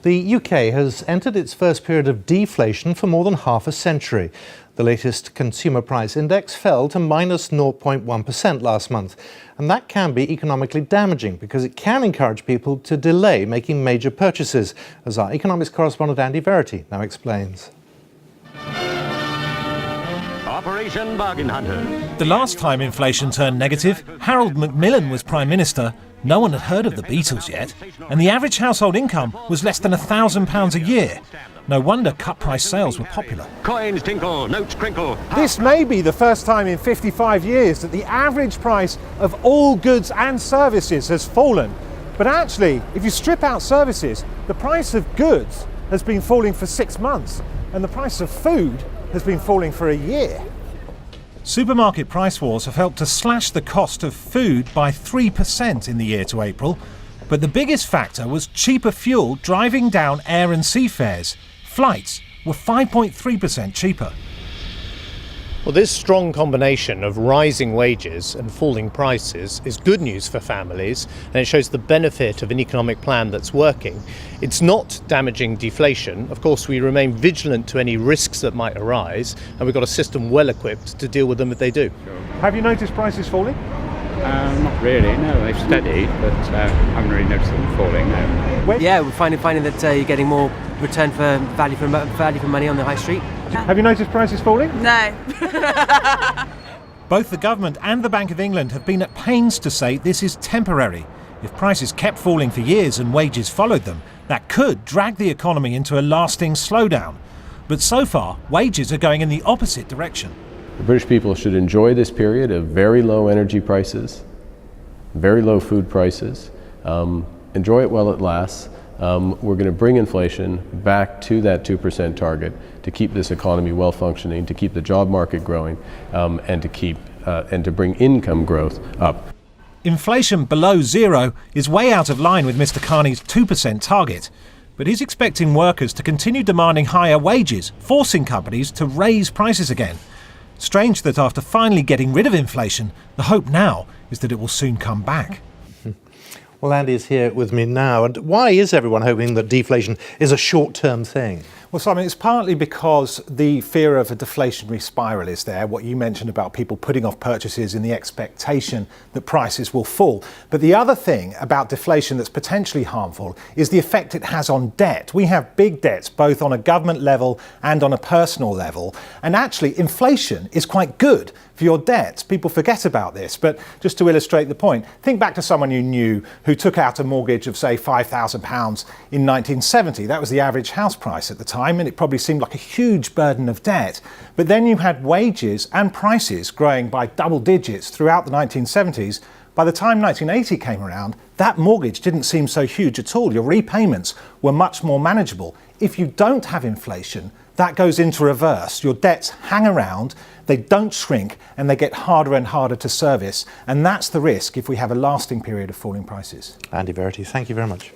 The UK has entered its first period of deflation for more than half a century. The latest consumer price index fell to minus 0.1% last month. And that can be economically damaging because it can encourage people to delay making major purchases, as our economics correspondent Andy Verity now explains. Operation Bargain Hunter. The last time inflation turned negative, Harold Macmillan was Prime Minister. No one had heard of the Beatles yet, and the average household income was less than £1,000 a year. No wonder cut-price sales were popular. Coins tinkle, notes crinkle. This may be the first time in 55 years that the average price of all goods and services has fallen. But actually, if you strip out services, the price of goods has been falling for 6 months, and the price of food has been falling for a year. Supermarket price wars have helped to slash the cost of food by 3% in the year to April. But the biggest factor was cheaper fuel driving down air and sea fares. Flights were 5.3% cheaper. Well, this strong combination of rising wages and falling prices is good news for families, and it shows the benefit of an economic plan that's working. It's not damaging deflation. Of course, we remain vigilant to any risks that might arise, and we've got a system well equipped to deal with them if they do. Have you noticed prices falling? Not really, no. They've steadied, but I haven't really noticed them falling, no. Yeah, we're finding that you're getting more return for value for money on the high street. Have you noticed prices falling? No. Both the government and the Bank of England have been at pains to say this is temporary. If prices kept falling for years and wages followed them, that could drag the economy into a lasting slowdown. But so far, wages are going in the opposite direction. The British people should enjoy this period of very low energy prices, very low food prices. Enjoy it while it lasts. We're going to bring inflation back to that 2% target to keep this economy well functioning, to keep the job market growing, and to bring income growth up. Inflation below zero is way out of line with Mr Carney's 2% target. But he's expecting workers to continue demanding higher wages, forcing companies to raise prices again. Strange that after finally getting rid of inflation, the hope now is that it will soon come back. Well, Andy is here with me now. And why is everyone hoping that deflation is a short-term thing? Well, Simon, it's partly because the fear of a deflationary spiral is there, what you mentioned about people putting off purchases in the expectation that prices will fall. But the other thing about deflation that's potentially harmful is the effect it has on debt. We have big debts, both on a government level and on a personal level. And actually, inflation is quite good for your debts. People forget about this. But just to illustrate the point, think back to someone you knew who took out a mortgage of, say, £5,000 in 1970. That was the average house price at the time, and it probably seemed like a huge burden of debt. But then you had wages and prices growing by double digits throughout the 1970s. By the time 1980 came around, that mortgage didn't seem so huge at all. Your repayments were much more manageable. If you don't have inflation, that goes into reverse. Your debts hang around, they don't shrink, and they get harder and harder to service. And that's the risk if we have a lasting period of falling prices. Andy Verity, thank you very much.